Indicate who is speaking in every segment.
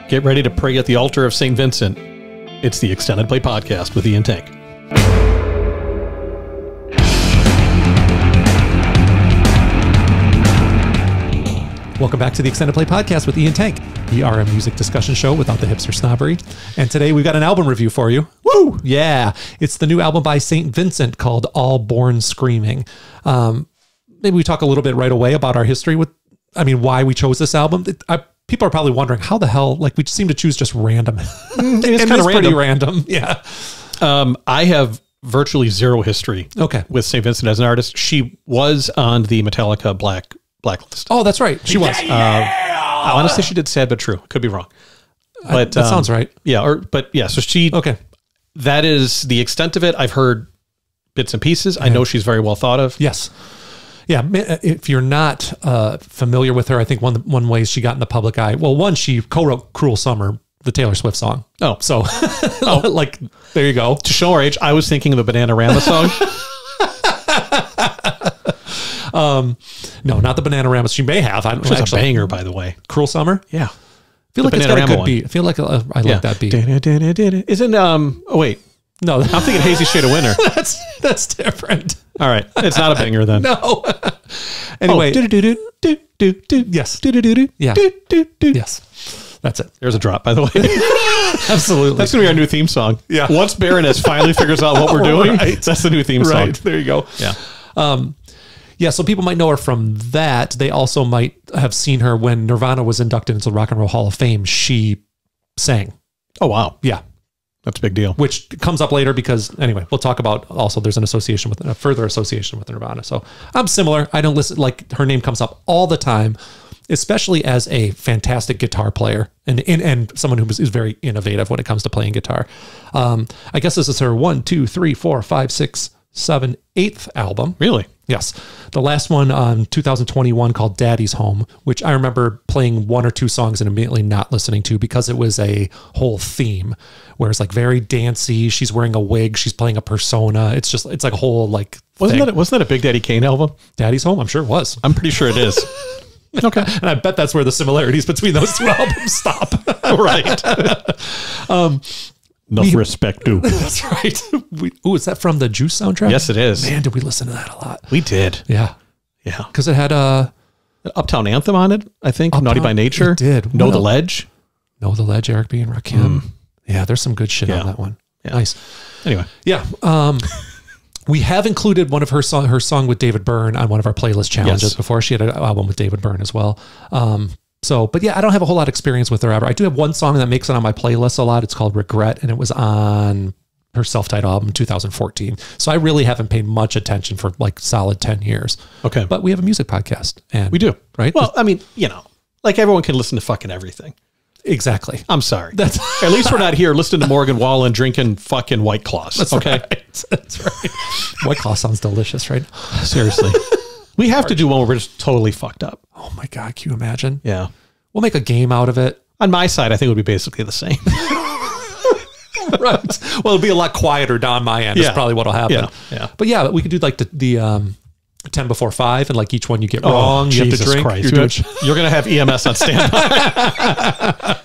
Speaker 1: Get ready to pray at the altar of St. Vincent. It's the Extended Play Podcast with Ian Tank.
Speaker 2: Welcome back to the Extended Play Podcast with Ian Tank. We are a music discussion show without the hipster snobbery. And today we've got an album review for you. Woo! Yeah. It's the new album by St. Vincent called All Born Screaming. Maybe we talk a little bit right away about our history with, why we chose this album. People are probably wondering how the hell, we seem to choose just random.
Speaker 1: It's kind of
Speaker 2: pretty random. Yeah.
Speaker 1: I have virtually zero history with St. Vincent as an artist. She was on the Metallica blacklist.
Speaker 2: Oh, that's right. She was.
Speaker 1: I want to say she did Sad But True. Could be wrong. But
Speaker 2: that sounds right.
Speaker 1: Yeah. So she, that is the extent of it. I've heard bits and pieces. I know she's very well thought of.
Speaker 2: Yes. Yeah, if you're not familiar with her, I think one way she got in the public eye. Well, one, she co-wrote "Cruel Summer," the Taylor Swift song.
Speaker 1: Oh,
Speaker 2: so there you go.
Speaker 1: To show our age, I was thinking of the Bananarama song.
Speaker 2: No, not the Bananarama. She may have.
Speaker 1: Which is a banger, by the way.
Speaker 2: "Cruel Summer."
Speaker 1: Yeah,
Speaker 2: I feel like it's got a good beat. I feel like I like that beat.
Speaker 1: Isn't oh wait.
Speaker 2: No,
Speaker 1: I'm thinking Hazy Shade of Winter.
Speaker 2: That's different.
Speaker 1: All right. It's not a banger then.
Speaker 2: No. Anyway. Yes. Yeah. Yes. That's it.
Speaker 1: There's a drop, by the way.
Speaker 2: Absolutely.
Speaker 1: That's going to be our new theme song.
Speaker 2: Yeah.
Speaker 1: Once Baroness finally figures out what we're doing, that's the new theme song.
Speaker 2: Right. There you go.
Speaker 1: Yeah.
Speaker 2: Yeah, so people might know her from that. They also might have seen her when Nirvana was inducted into the Rock and Roll Hall of Fame. She sang.
Speaker 1: Oh, wow.
Speaker 2: Yeah.
Speaker 1: That's a big deal.
Speaker 2: Which comes up later because, anyway, we'll talk about also there's a further association with Nirvana. So I'm similar. I don't listen, her name comes up all the time, especially as a fantastic guitar player and someone who is very innovative when it comes to playing guitar. I guess this is her 1, 2, 3, 4, 5, 6, 7, 8th album.
Speaker 1: Really?
Speaker 2: Yes. The last one on 2021 called Daddy's Home, which I remember playing 1 or 2 songs and immediately not listening to because it was a whole theme where it's very dancey. She's wearing a wig. She's playing a persona. It's like a whole
Speaker 1: Wasn't that a Big Daddy Kane album?
Speaker 2: Daddy's Home? I'm sure it was.
Speaker 1: I'm pretty sure it is.
Speaker 2: Okay. And I bet that's where the similarities between those two albums stop.
Speaker 1: Right. Enough respect, too.
Speaker 2: That's right. Is that from the Juice soundtrack?
Speaker 1: Yes, it is.
Speaker 2: Man, did we listen to that a lot?
Speaker 1: We did.
Speaker 2: Yeah.
Speaker 1: Yeah.
Speaker 2: Because it had
Speaker 1: Uptown Anthem on it, I think. Naughty by Nature.
Speaker 2: It did.
Speaker 1: Know the Ledge.
Speaker 2: Know the Ledge, Eric B. and Rakim. Yeah, there's some good shit on that one.
Speaker 1: Yeah.
Speaker 2: Nice.
Speaker 1: Anyway.
Speaker 2: Yeah. We have included one of her song with David Byrne on one of our playlist challenges before. She had an album with David Byrne as well. But yeah, I don't have a whole lot of experience with her ever. I do have one song that makes it on my playlist a lot. It's called Regret, and it was on her self-titled album in 2014. So I really haven't paid much attention for solid 10 years.
Speaker 1: Okay.
Speaker 2: But we have a music podcast. And
Speaker 1: we do.
Speaker 2: Right?
Speaker 1: Well, everyone can listen to fucking everything.
Speaker 2: Exactly.
Speaker 1: I'm sorry. At least we're not here listening to Morgan Wallen drinking fucking White Claws.
Speaker 2: That's
Speaker 1: okay.
Speaker 2: Right. That's right. White Claw sounds delicious, right?
Speaker 1: Seriously. We have to do one where we're just totally fucked up.
Speaker 2: Oh my God. Can you imagine?
Speaker 1: Yeah.
Speaker 2: We'll make a game out of it.
Speaker 1: On my side, I think it would be basically the same.
Speaker 2: Right. Well, it'll be a lot quieter down my end. That's probably what'll happen.
Speaker 1: Yeah.
Speaker 2: But yeah, we could do the 10 before 5 and each one you get wrong. You
Speaker 1: Jesus
Speaker 2: have to drink.
Speaker 1: Christ. You're going to have EMS on standby.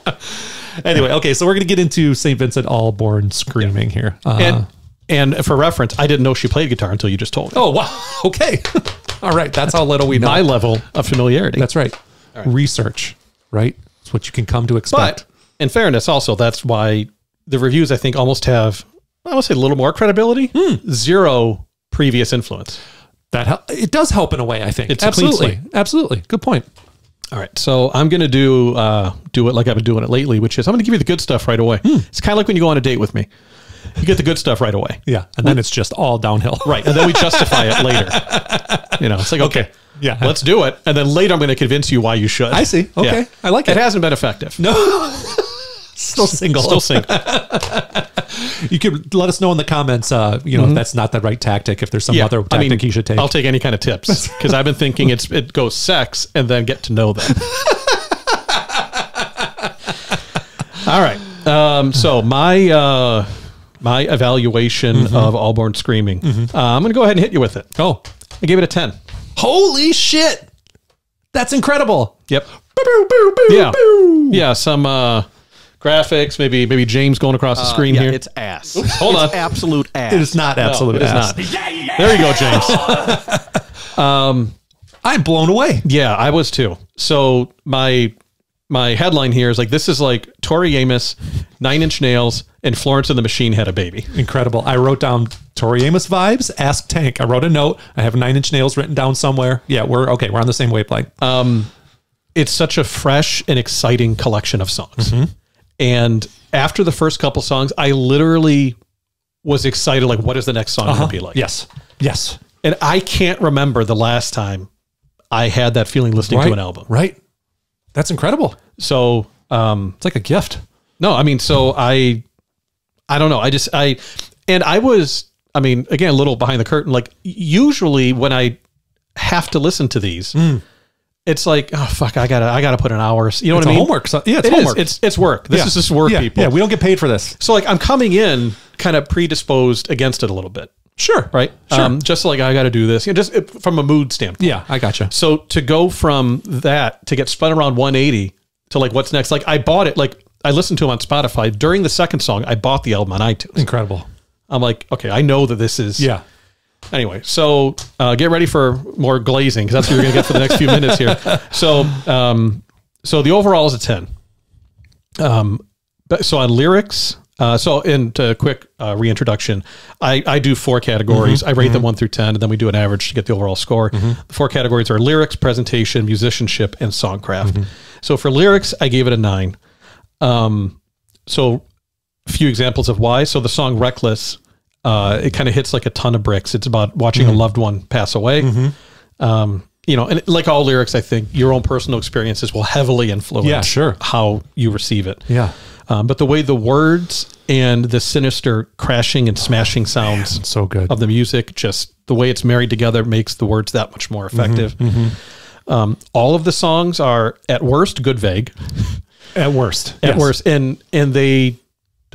Speaker 2: Anyway, okay. So we're going to get into St. Vincent All Born Screaming here.
Speaker 1: And for reference, I didn't know she played guitar until you just told me.
Speaker 2: Oh, wow. Okay. All right. That's how little we know.
Speaker 1: My level of familiarity.
Speaker 2: That's right. Research, right? It's what you can come to expect.
Speaker 1: But in fairness, also, that's why the reviews, I think, almost have, I would say, a little more credibility. Zero previous influence.
Speaker 2: It does help in a way, I think.
Speaker 1: It's
Speaker 2: absolutely. Absolutely. Good point.
Speaker 1: All right. So I'm going to do it like I've been doing it lately, which is I'm going to give you the good stuff right away. It's kind of like when you go on a date with me. You get the good stuff right away.
Speaker 2: Yeah. And then it's just all downhill.
Speaker 1: Right. And then we justify it later. It's like, okay.
Speaker 2: Yeah.
Speaker 1: Let's do it. And then later I'm going to convince you why you should.
Speaker 2: I see. Okay. Yeah. I like it.
Speaker 1: It hasn't been effective.
Speaker 2: No. Still single.
Speaker 1: Still single.
Speaker 2: You could let us know in the comments, if that's not the right tactic, if there's some other tactic you should take.
Speaker 1: I'll take any kind of tips because I've been thinking it goes sex and then get to know them. All right. So my evaluation of All Born Screaming, I'm going to go ahead and hit you with it.
Speaker 2: Oh,
Speaker 1: I gave it a 10.
Speaker 2: Holy shit. That's incredible.
Speaker 1: Yep.
Speaker 2: Boo, boo, boo,
Speaker 1: Yeah.
Speaker 2: boo.
Speaker 1: Yeah. Some graphics, maybe James going across the screen here.
Speaker 3: It's ass.
Speaker 1: Oops, hold on.
Speaker 3: Absolute ass.
Speaker 2: It is not absolute
Speaker 1: it is
Speaker 2: ass.
Speaker 1: not. There you go, James.
Speaker 2: I'm blown away.
Speaker 1: Yeah, I was too. So my headline here is like, this is like Tori Amos, 9 Inch Nails, and Florence and the Machine had a baby.
Speaker 2: Incredible. I wrote down Tori Amos vibes, Ask Tank. I wrote a note. I have 9 Inch Nails written down somewhere. Yeah, we're okay. We're on the same wavelength.
Speaker 1: It's such a fresh and exciting collection of songs. And after the first couple songs, I literally was excited. Like, what is the next song going to be like?
Speaker 2: Yes. Yes.
Speaker 1: And I can't remember the last time I had that feeling listening to an album.
Speaker 2: Right. That's incredible.
Speaker 1: So,
Speaker 2: it's like a gift.
Speaker 1: no, I mean, so I don't know. I was, I mean, again, a little behind the curtain, like usually when I have to listen to these, it's like, oh fuck, I gotta put an hour. You know what I mean?
Speaker 2: Homework. So, yeah, it's
Speaker 1: It
Speaker 2: homework.
Speaker 1: is. It's work. This is just work,
Speaker 2: yeah,
Speaker 1: people.
Speaker 2: Yeah, we don't get paid for this.
Speaker 1: So like I'm coming in kind of predisposed against it a little bit.
Speaker 2: Sure.
Speaker 1: Right.
Speaker 2: Sure.
Speaker 1: Just like I got to do this, you know, just from a mood standpoint.
Speaker 2: Yeah, I gotcha.
Speaker 1: So to go from that to get spun around 180 to like, what's next? Like I bought it, like I listened to him on Spotify during the second song. I bought the album on iTunes.
Speaker 2: Incredible.
Speaker 1: I'm like, okay, I know that this is,
Speaker 2: Yeah.
Speaker 1: Anyway, so get ready for more glazing because that's what you're gonna get for the next few minutes here. So, so the overall is a 10. But so on lyrics, so into quick reintroduction, I do 4 categories. I rate them 1 through 10, and then we do an average to get the overall score. The 4 categories are lyrics, presentation, musicianship, and songcraft. So for lyrics, I gave it a 9. So a few examples of why. So the song Reckless, it kind of hits like a ton of bricks. It's about watching a loved one pass away. You know, and like all lyrics, I think your own personal experiences will heavily influence how you receive it.
Speaker 2: Yeah.
Speaker 1: But the way the words and the sinister crashing and smashing sounds
Speaker 2: So good.
Speaker 1: of the music, just the way it's married together makes the words that much more effective. All of the songs are at worst good vague.
Speaker 2: At worst.
Speaker 1: At worst. And they,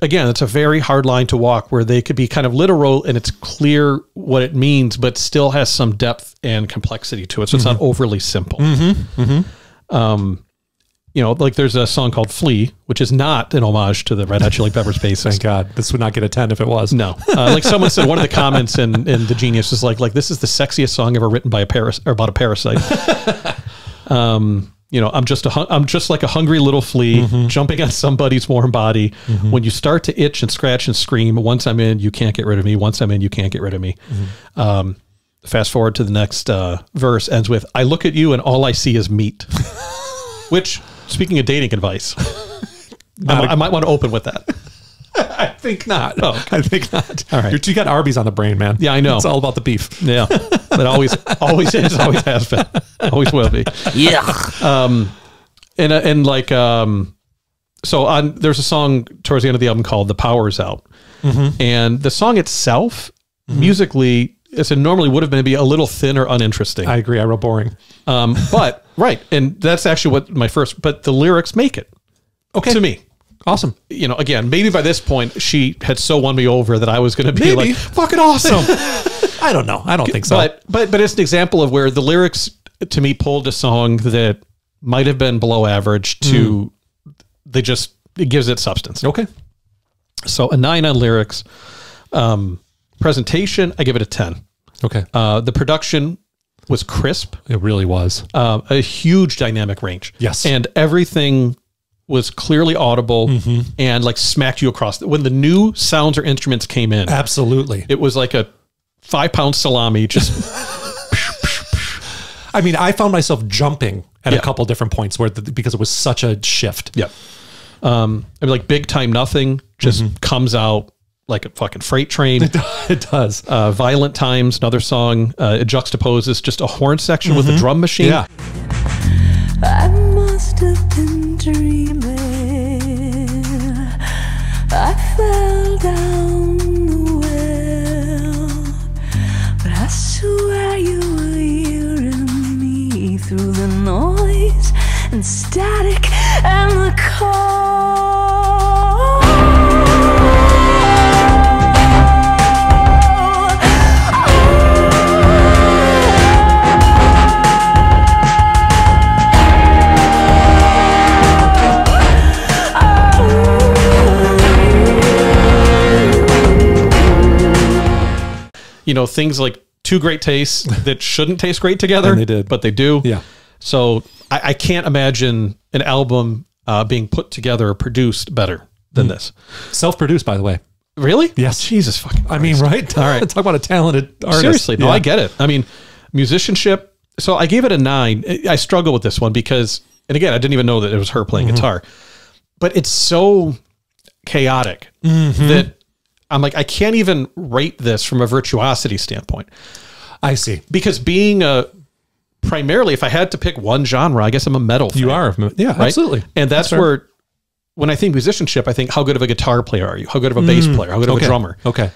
Speaker 1: again, it's a very hard line to walk where they could be kind of literal and it's clear what it means, but still has some depth and complexity to it. So it's not overly simple. You know, like there's a song called Flea, which is not an homage to the Red Hot Chili Peppers bassist.
Speaker 2: Thank God. This would not get a 10 if it was.
Speaker 1: No. Like someone said, one of the comments in The Genius is like this is the sexiest song ever written by about a parasite. You know, I'm just like a hungry little flea jumping on somebody's warm body. When you start to itch and scratch and scream, once I'm in, you can't get rid of me. Once I'm in, you can't get rid of me. Fast forward to the next verse, ends with, I look at you and all I see is meat. Which, speaking of dating advice, I might want to open with that.
Speaker 2: I think not.
Speaker 1: Oh, okay.
Speaker 2: I think not.
Speaker 1: All right.
Speaker 2: You got Arby's on the brain, man.
Speaker 1: Yeah, I know.
Speaker 2: It's all about the beef.
Speaker 1: Yeah. But always is, always has been, always will be.
Speaker 3: Yeah.
Speaker 1: And like, so there's a song towards the end of the album called The Power's Out. And the song itself, musically, as it normally would have been, be a little thin or uninteresting.
Speaker 2: I agree. I wrote boring.
Speaker 1: But, right. And that's actually what but the lyrics make it.
Speaker 2: Okay.
Speaker 1: To me.
Speaker 2: Awesome.
Speaker 1: You know, again, maybe by this point, she had so won me over that I was going to be like, fucking awesome.
Speaker 2: I don't know. I don't think so.
Speaker 1: But it's an example of where the lyrics, to me, pulled a song that might have been below average to, it gives it substance.
Speaker 2: Okay.
Speaker 1: So a 9 on lyrics. Presentation, I give it a 10.
Speaker 2: Okay.
Speaker 1: The production was crisp.
Speaker 2: It really was.
Speaker 1: A huge dynamic range.
Speaker 2: Yes.
Speaker 1: And everything was clearly audible and like smacked you across. When the new sounds or instruments came in,
Speaker 2: Absolutely.
Speaker 1: it was like a 5-pound salami. Just,
Speaker 2: I mean, I found myself jumping at a couple different points because it was such a shift.
Speaker 1: yeah. I mean, like Big Time Nothing just comes out like a fucking freight train.
Speaker 2: It does.
Speaker 1: Violent Times, another song, it juxtaposes just a horn section with a drum machine.
Speaker 2: Yeah.
Speaker 4: I must have been dreaming. I fell down the well, but I swear you were hearing me through the noise and static and the call. Oh,
Speaker 1: things like two great tastes that shouldn't taste great together.
Speaker 2: And they did.
Speaker 1: But they do.
Speaker 2: Yeah.
Speaker 1: So I can't imagine an album being put together or produced better than this.
Speaker 2: Self-produced, by the way.
Speaker 1: Really?
Speaker 2: Yes.
Speaker 1: Jesus fucking Christ.
Speaker 2: I mean, right?
Speaker 1: All right.
Speaker 2: Talk about a talented artist.
Speaker 1: Seriously. No,
Speaker 2: Yeah.
Speaker 1: I get it. I mean, musicianship. So I gave it a 9. I struggle with this one because, and again, I didn't even know that it was her playing guitar, but it's so chaotic that I'm like, I can't even rate this from a virtuosity standpoint.
Speaker 2: I see.
Speaker 1: Because being primarily, if I had to pick one genre, I guess I'm a metal fan.
Speaker 2: You are. Yeah,
Speaker 1: right?
Speaker 2: absolutely.
Speaker 1: And that's
Speaker 2: fair.
Speaker 1: where, when I think musicianship, I think, how good of a guitar player are you? How good of a bass player? How good of a drummer?
Speaker 2: Okay.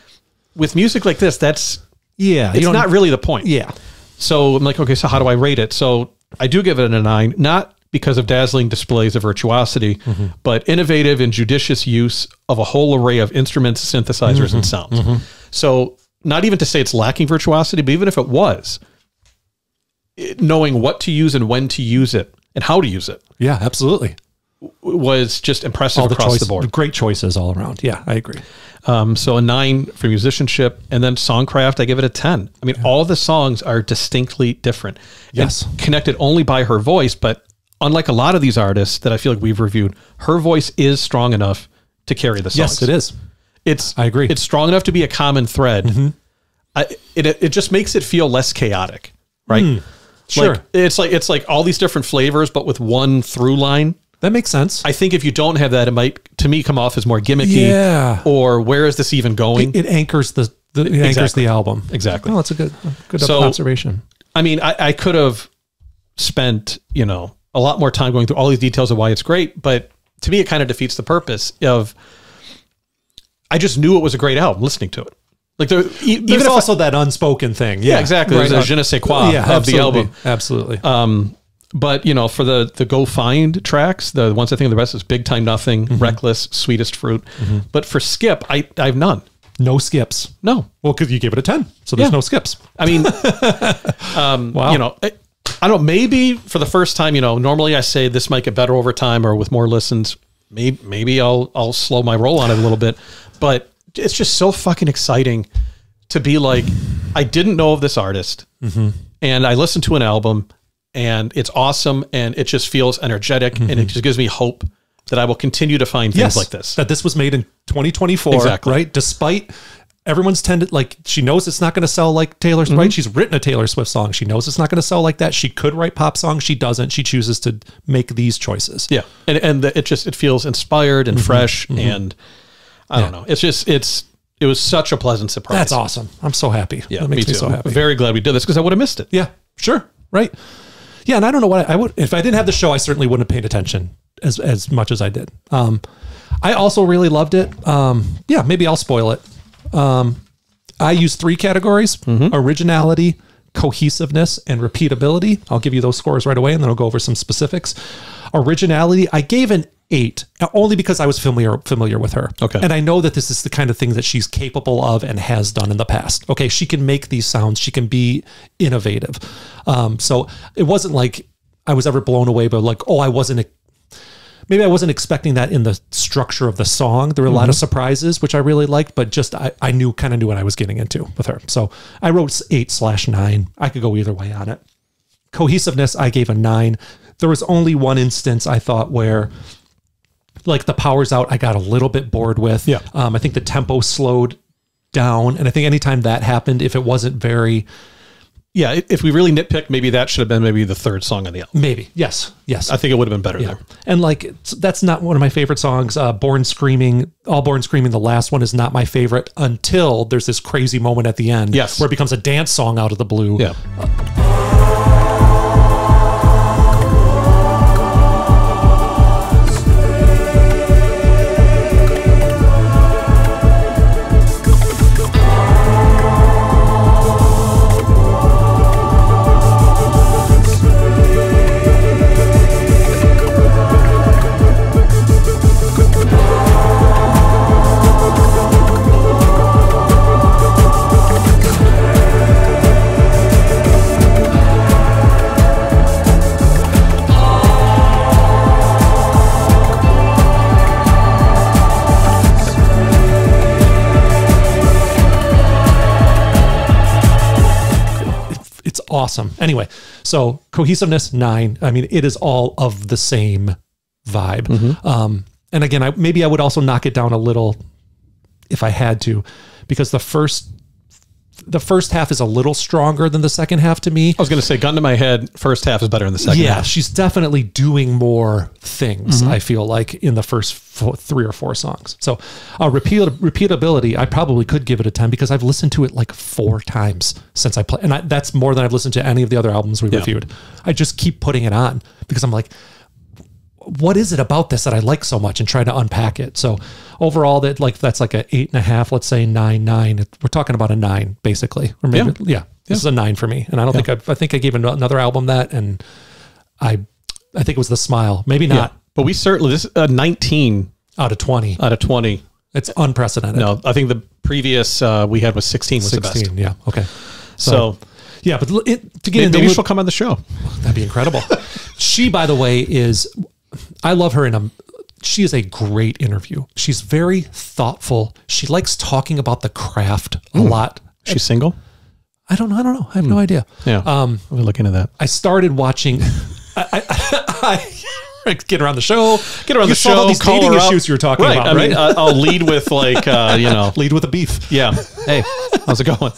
Speaker 1: With music like this, it's
Speaker 2: Yeah.
Speaker 1: not really the point.
Speaker 2: Yeah.
Speaker 1: So I'm like, okay, so how do I rate it? So I do give it a 9, not because of dazzling displays of virtuosity, but innovative and judicious use of a whole array of instruments, synthesizers, and sounds. So not even to say it's lacking virtuosity, but even if it was, knowing what to use and when to use it and how to use it
Speaker 2: Yeah, absolutely.
Speaker 1: was just impressive across the board.
Speaker 2: Great choices all around. Yeah, I agree.
Speaker 1: So a 9 for musicianship, and then songcraft, I give it a 10. I mean, all the songs are distinctly different.
Speaker 2: Yes.
Speaker 1: And connected only by her voice, but unlike a lot of these artists that I feel like we've reviewed, her voice is strong enough to carry the songs.
Speaker 2: Yes, it is. I agree.
Speaker 1: It's strong enough to be a common thread. It just makes it feel less chaotic, right?
Speaker 2: Sure.
Speaker 1: It's like all these different flavors, but with one through line.
Speaker 2: That makes sense.
Speaker 1: I think if you don't have that, it might, to me, come off as more gimmicky.
Speaker 2: Yeah.
Speaker 1: Or where is this even going?
Speaker 2: It anchors the album.
Speaker 1: Exactly.
Speaker 2: Oh, that's a good
Speaker 1: So-
Speaker 2: observation.
Speaker 1: I mean, I could have spent, a lot more time going through all these details of why it's great, but to me, it kind of defeats the purpose of, I just knew it was a great album listening to it. Like even
Speaker 2: There's
Speaker 1: if
Speaker 2: also that unspoken thing.
Speaker 1: yeah, exactly.
Speaker 2: Right.
Speaker 1: There's a je ne sais quoi of the album.
Speaker 2: Absolutely.
Speaker 1: But for the Go Find tracks, the ones I think of the best is Big Time Nothing, Reckless, Sweetest Fruit. But for Skip, I have none.
Speaker 2: No skips.
Speaker 1: No.
Speaker 2: Well, because you gave it a 10, so there's
Speaker 1: Yeah.
Speaker 2: no skips.
Speaker 1: I mean,
Speaker 2: Wow.
Speaker 1: I don't know, maybe for the first time, normally I say this might get better over time or with more listens. Maybe I'll slow my roll on it a little bit, but it's just so fucking exciting to be like, I didn't know of this artist and I listened to an album and it's awesome and it just feels energetic and it just gives me hope that I will continue to find things like this.
Speaker 2: That this was made in 2024,
Speaker 1: Exactly.
Speaker 2: right? Despite everyone's tended, like, she knows it's not going to sell like Taylor Swift, right? She's written a Taylor Swift song. She knows it's not going to sell like that. She could write pop songs. She doesn't. She chooses to make these choices.
Speaker 1: Yeah. And it feels inspired and fresh and I don't know. It was such a pleasant surprise.
Speaker 2: That's awesome. I'm so happy.
Speaker 1: Yeah,
Speaker 2: That makes me so happy.
Speaker 1: Very glad we did this because I would have missed it.
Speaker 2: Yeah, sure. Right. Yeah. And I don't know what I would, if I didn't have the show, I certainly wouldn't have paid attention as much as I did. I also really loved it. Yeah, maybe I'll spoil it. I use 3 categories: originality, cohesiveness, and repeatability. I'll give you those scores right away, and then I'll go over some specifics. Originality, I gave an 8, only because I was familiar with her.
Speaker 1: Okay.
Speaker 2: And I know that this is the kind of thing that she's capable of and has done in the past. Okay, she can make these sounds. She can be innovative. So it wasn't like I was ever blown away by like, oh, maybe I wasn't expecting that in the structure of the song. There were a lot of surprises, which I really liked, but just I kind of knew what I was getting into with her. So I wrote 8/9. I could go either way on it. Cohesiveness, I gave a 9. There was only one instance I thought where, like, the power's out, I got a little bit bored with.
Speaker 1: Yeah.
Speaker 2: I think the tempo slowed down. And I think anytime that happened, if it wasn't very...
Speaker 1: Yeah, if we really nitpick, maybe that should have been maybe the 3rd song on the album.
Speaker 2: Maybe. Yes.
Speaker 1: I think it would have been better there.
Speaker 2: And like, that's not one of my favorite songs. Born Screaming, the last one is not my favorite until there's this crazy moment at the end.
Speaker 1: Yes.
Speaker 2: Where it becomes a dance song out of the blue.
Speaker 1: Yeah.
Speaker 2: awesome. Anyway, so cohesiveness 9. I mean, it is all of the same vibe. And again, maybe I would also knock it down a little if I had to, because the first half is a little stronger than the second half to me.
Speaker 1: I was going to say, gun to my head, first half is better than the second half.
Speaker 2: Yeah, she's definitely doing more things, I feel like, in the first 3 or 4 songs. So repeatability, I probably could give it a 10 because I've listened to it like 4 times since I played. And that's more than I've listened to any of the other albums we reviewed. I just keep putting it on because I'm like, what is it about this that I like so much, and try to unpack it. So overall, that's like a 8.5, let's say 9. We're talking about a 9 basically, or maybe this is a 9 for me. And I don't think I think I gave another album that, and I think it was The Smile, maybe not,
Speaker 1: but we certainly, this is a 19
Speaker 2: out of 20.
Speaker 1: Out of 20,
Speaker 2: it's unprecedented.
Speaker 1: No, I think the previous we had was 16 was 16, the best.
Speaker 2: Yeah, okay.
Speaker 1: So
Speaker 2: yeah, but to get into,
Speaker 1: maybe she'll come on the show.
Speaker 2: That'd be incredible. She, by the way, I love her she is a great interview. She's very thoughtful. She likes talking about the craft a lot.
Speaker 1: She's single?
Speaker 2: I don't know. I have no idea.
Speaker 1: Yeah. We'll look into that.
Speaker 2: I started watching, I get her on the show.
Speaker 1: You saw all
Speaker 2: these dating issues you were talking about,
Speaker 1: I
Speaker 2: right?
Speaker 1: mean, I'll lead with like,
Speaker 2: lead with a beef.
Speaker 1: Yeah. Hey, how's it going?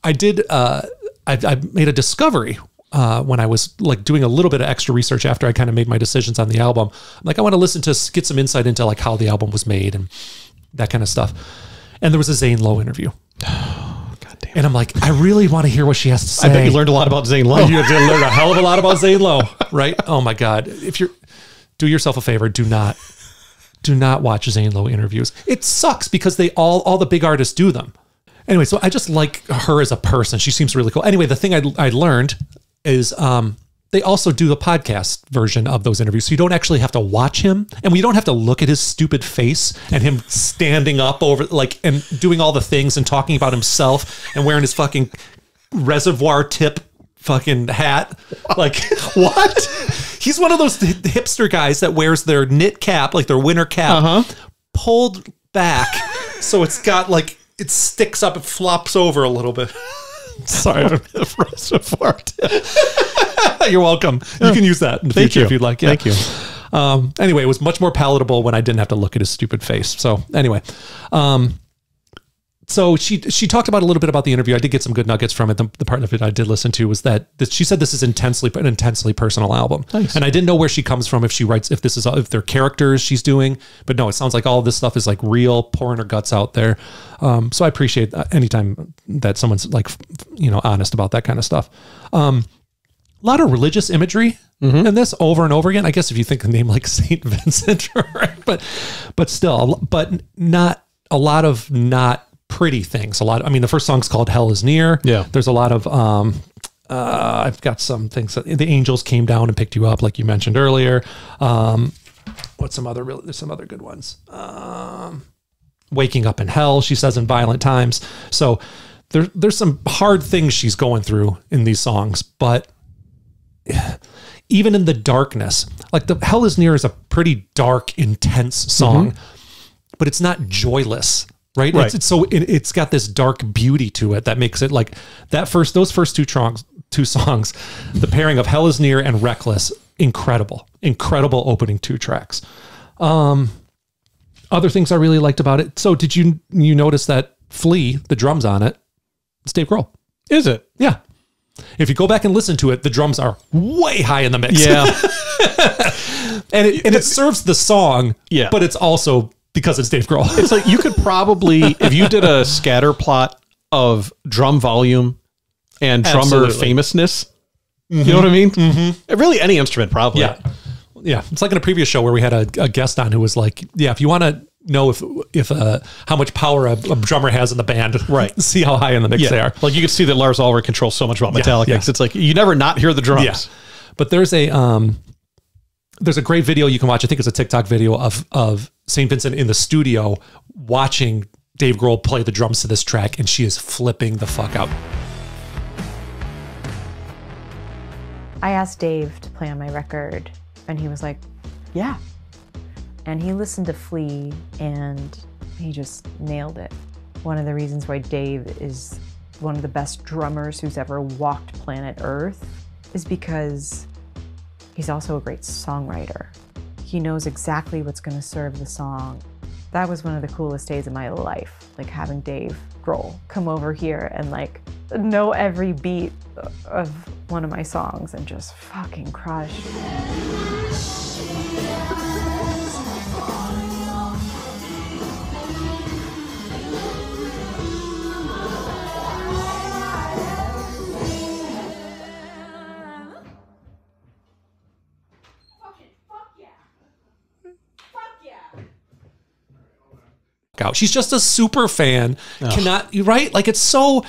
Speaker 2: I did, I made a discovery when I was like doing a little bit of extra research after I kind of made my decisions on the album. I'm like, I want to get some insight into like how the album was made and that kind of stuff. And there was a Zane Lowe interview.
Speaker 1: Oh, God damn.
Speaker 2: And I'm like, I really want to hear what she has to say.
Speaker 1: I bet you learned a lot about Zane Lowe.
Speaker 2: You did learn a hell of a lot about Zane Lowe, right? Oh my God. Do yourself a favor. Do not watch Zane Lowe interviews. It sucks because all the big artists do them. Anyway, so I just like her as a person. She seems really cool. Anyway, the thing I learned is they also do the podcast version of those interviews. So you don't actually have to watch him, and we don't have to look at his stupid face and him standing up over and doing all the things and talking about himself and wearing his fucking reservoir tip fucking hat. Like, what? He's one of those hipster guys that wears their knit cap, like their winter cap, pulled back. So it's got like, it sticks up, it flops over a little bit. Sorry, I don't have reservoir tip. You're welcome. You can use that in the future if you'd like. Yeah.
Speaker 1: Thank you.
Speaker 2: Anyway, it was much more palatable when I didn't have to look at his stupid face. So anyway, so she talked about a little bit about the interview. I did get some good nuggets from it. The part of it I did listen to was that she said this is an intensely personal album. Nice. And I didn't know where she comes from, if they're characters she's doing, but no, it sounds like all of this stuff is like real, pouring her guts out there. So I appreciate anytime that someone's like, honest about that kind of stuff. A lot of religious imagery in this over and over again. I guess if you think a name like Saint Vincent, right? But still, but not a lot of not pretty things. The first song's called Hell Is Near. Yeah. There's a lot of, I've got some things that the angels came down and picked you up, like you mentioned earlier. There's some other good ones. Waking Up in Hell, she says in Violent Times. So there's some hard things she's going through in these songs, but even in the darkness, like the Hell Is Near is a pretty dark, intense song, but it's not joyless. Right. It's got this dark beauty to it that makes it like those first two songs, the pairing of Hell Is Near and Reckless, incredible opening 2 tracks. Other things I really liked about it. So did you notice that Flea, the drums on it, it's Dave Grohl?
Speaker 1: Is it?
Speaker 2: Yeah. If you go back and listen to it, the drums are way high in the mix.
Speaker 1: Yeah.
Speaker 2: and it serves the song, but it's also because it's Dave Grohl.
Speaker 1: It's like you could probably, if you did a scatter plot of drum volume and drummer famousness, you know what I mean? Really any instrument probably.
Speaker 2: Yeah. It's like in a previous show where we had a guest on who was like, if you want to know if how much power a drummer has in the band, right? See how high in the mix they are.
Speaker 1: Like you could see that Lars Ulrich controls so much about Metallica. Yeah. It's like you never not hear the drums.
Speaker 2: Yeah. But there's a great video you can watch. I think it's a TikTok video of St. Vincent in the studio watching Dave Grohl play the drums to this track, and she is flipping the fuck out.
Speaker 3: I asked Dave to play on my record, and he was like, yeah. And he listened to Flea, and he just nailed it. One of the reasons why Dave is one of the best drummers who's ever walked planet Earth is because he's also a great songwriter. He knows exactly what's going to serve the song. That was one of the coolest days of my life, like having Dave Grohl come over here and like know every beat of one of my songs and just fucking crush.
Speaker 2: Out. She's just a super fan. Cannot, right? Like, it's so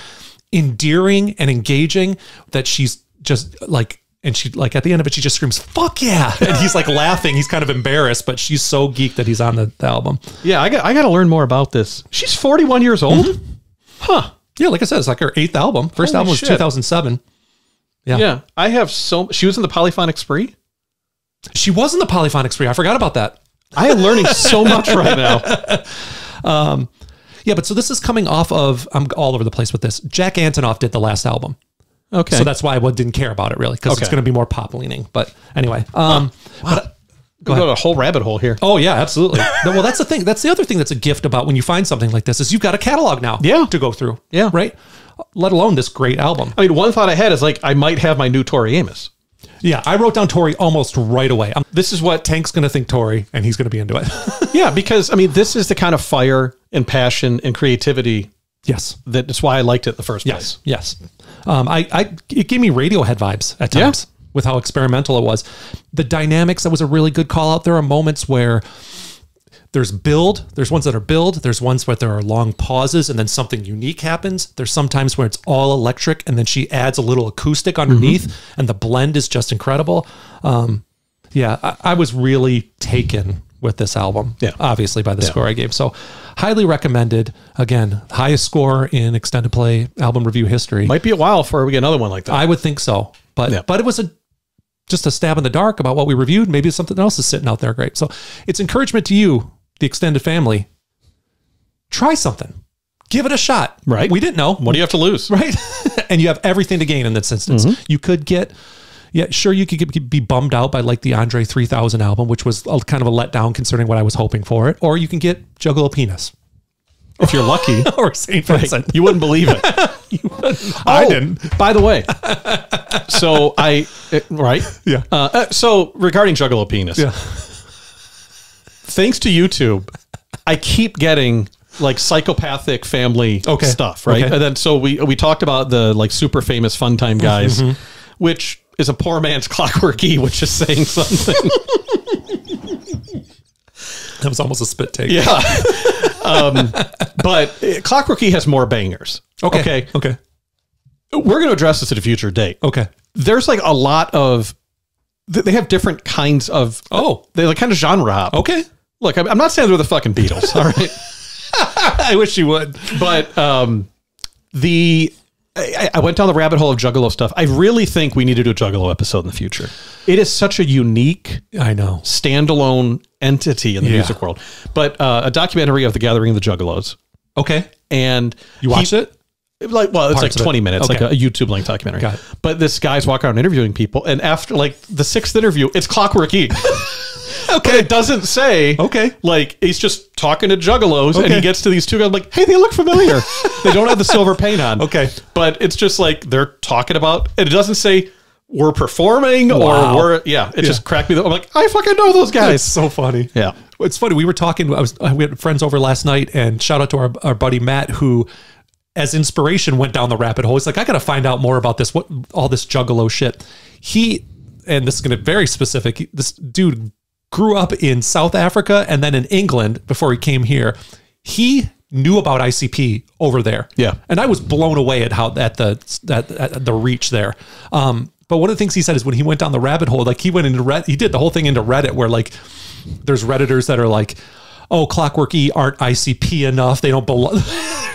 Speaker 2: endearing and engaging that she's just like, and she like at the end of it, she just screams, "Fuck yeah!" And he's like laughing. He's kind of embarrassed, but she's so geeked that he's on the album.
Speaker 1: Yeah, I got to learn more about this. She's 41 years old. Huh.
Speaker 2: Yeah, like I said, it's like her 8th album. First album was 2007.
Speaker 1: Yeah. I have she was in the Polyphonic Spree.
Speaker 2: She was in the Polyphonic Spree. I forgot about that.
Speaker 1: I am learning so much right now.
Speaker 2: Yeah, but so this is coming off of, I'm all over the place with this. Jack Antonoff did the last album.
Speaker 1: Okay.
Speaker 2: So that's why I didn't care about it really, because it's going to be more pop leaning. But anyway,
Speaker 1: wow. Go down a whole rabbit hole here.
Speaker 2: Oh yeah, absolutely. Well, that's the thing. That's the other thing that's a gift about when you find something like this is you've got a catalog now to go through. Yeah. Right. Let alone this great album.
Speaker 1: I mean, one thought I had is like, I might have my new Tori Amos.
Speaker 2: Yeah, I wrote down Tori almost right away. This is what Tank's going to think Tori, and he's going to be into it.
Speaker 1: Yeah, because, I mean, this is the kind of fire and passion and creativity.
Speaker 2: Yes.
Speaker 1: That's why I liked it in the first place.
Speaker 2: Yes. It gave me Radiohead vibes at times with how experimental it was. The dynamics, that was a really good call out. There are moments where there's ones that are build, there's ones where there are long pauses and then something unique happens. There's sometimes where it's all electric and then she adds a little acoustic underneath and the blend is just incredible. I was really taken with this album, obviously by the score I gave. So highly recommended. Again, highest score in extended play album review history.
Speaker 1: Might be a while before we get another one like that.
Speaker 2: I would think so. But it was just a stab in the dark about what we reviewed. Maybe something else is sitting out there great. So it's encouragement to you, the extended family. Try something. Give it a shot.
Speaker 1: Right.
Speaker 2: We didn't know.
Speaker 1: What do you have to lose?
Speaker 2: Right. And you have everything to gain in this instance. You could get, you could be bummed out by like the Andre 3000 album, which was kind of a letdown considering what I was hoping for it. Or you can get Juggalo Penis.
Speaker 1: If you're lucky.
Speaker 2: Or St. Vincent.
Speaker 1: Right. You wouldn't believe it.
Speaker 2: I didn't.
Speaker 1: By the way. So
Speaker 2: Yeah.
Speaker 1: So regarding Juggalo Penis.
Speaker 2: Yeah.
Speaker 1: Thanks to YouTube, I keep getting like psychopathic family stuff, right?
Speaker 2: Okay.
Speaker 1: And then so we talked about the like super famous Fun Time guys, which is a poor man's Clockwork E, which is saying something.
Speaker 2: That was almost a spit take.
Speaker 1: Yeah. But Clockwork E has more bangers.
Speaker 2: Okay.
Speaker 1: We're going to address this at a future date.
Speaker 2: Okay.
Speaker 1: There's like a lot of, they have different kinds of, they like kind of genre hop.
Speaker 2: Okay.
Speaker 1: Look, I'm not saying they're the fucking Beatles, all right?
Speaker 2: I wish you would.
Speaker 1: But I went down the rabbit hole of Juggalo stuff. I really think we need to do a Juggalo episode in the future. It is such a unique, standalone entity in the music world. But a documentary of the gathering of the Juggalos.
Speaker 2: Okay.
Speaker 1: And
Speaker 2: you watched it?
Speaker 1: Like, well, it's like 20 minutes, like a YouTube length documentary.
Speaker 2: Got it.
Speaker 1: But this guy's walking around interviewing people, and after like the 6th interview, it's Clockwork E. But it doesn't say, like he's just talking to Juggalos, and he gets to these two guys, like, hey, they look familiar. They don't have the silver paint on. But it's just like they're talking about, and it doesn't say we're performing or we're, it just cracked me. I'm like, I fucking know those guys.
Speaker 2: It's so funny.
Speaker 1: Yeah.
Speaker 2: It's funny. We were talking, we had friends over last night, and shout out to our buddy Matt, who, as inspiration, went down the rabbit hole. He's like, I got to find out more about this, all this Juggalo shit. And this is going to be very specific. This dude grew up in South Africa and then in England before he came here. He knew about ICP over there. Yeah. And I was blown away at how at the reach there. But one of the things he said is when he went down the rabbit hole, like he went into Reddit, he did the whole thing into Reddit where like there's Redditors that are like, oh, Clockwork E aren't ICP enough. They don't belong.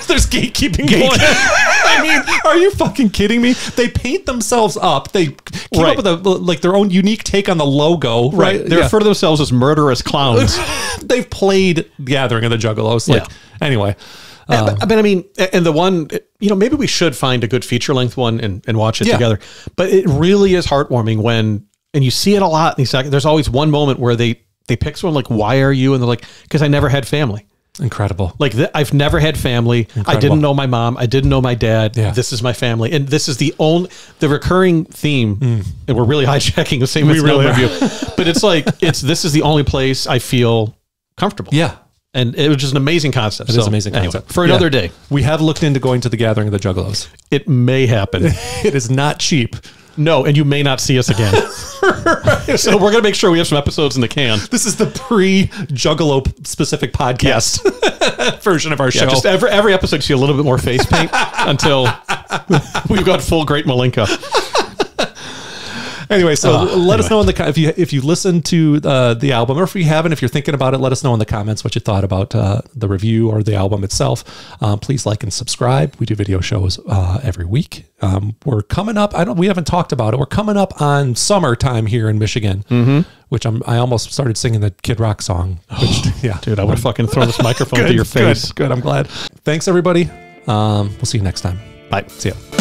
Speaker 2: There's gatekeeping going on. I mean, are you fucking kidding me? They paint themselves up. They came up with their own unique take on the logo. Right.
Speaker 1: They refer to themselves as murderous clowns.
Speaker 2: They've played Gathering of the Juggalos. Anyway.
Speaker 1: But I mean, and the one, maybe we should find a good feature length one and watch it together. But it really is heartwarming and you see it a lot in these. There's always one moment where they pick someone like, why are you? And they're like, because I never had family. Incredible. Like I've never had family. Incredible. I didn't know my mom. I didn't know my dad. Yeah. This is my family. And this is the recurring theme. And we're really hijacking the same review. But it's like, this is the only place I feel comfortable. Yeah. And it was just an amazing concept.
Speaker 2: It is an amazing concept.
Speaker 1: Anyway, for another day.
Speaker 2: We have looked into going to the gathering of the Juggalos.
Speaker 1: It may happen.
Speaker 2: It is not cheap.
Speaker 1: No, and you may not see us again. So we're going to make sure we have some episodes in the can.
Speaker 2: This is the pre-Juggalo specific podcast version of our show.
Speaker 1: Just every episode you see a little bit more face paint until we've got full Great Malinka.
Speaker 2: Anyway, so let us know in the if you listen to the album, or if you haven't, if you're thinking about it, let us know in the comments what you thought about the review or the album itself. Please like and subscribe. We do video shows every week. We're coming up. We haven't talked about it. We're coming up on summertime here in Michigan, which I almost started singing the Kid Rock song. Which,
Speaker 1: dude, I would have fucking thrown this microphone to your face.
Speaker 2: Good. I'm glad. Thanks, everybody. We'll see you next time.
Speaker 1: Bye.
Speaker 2: See ya.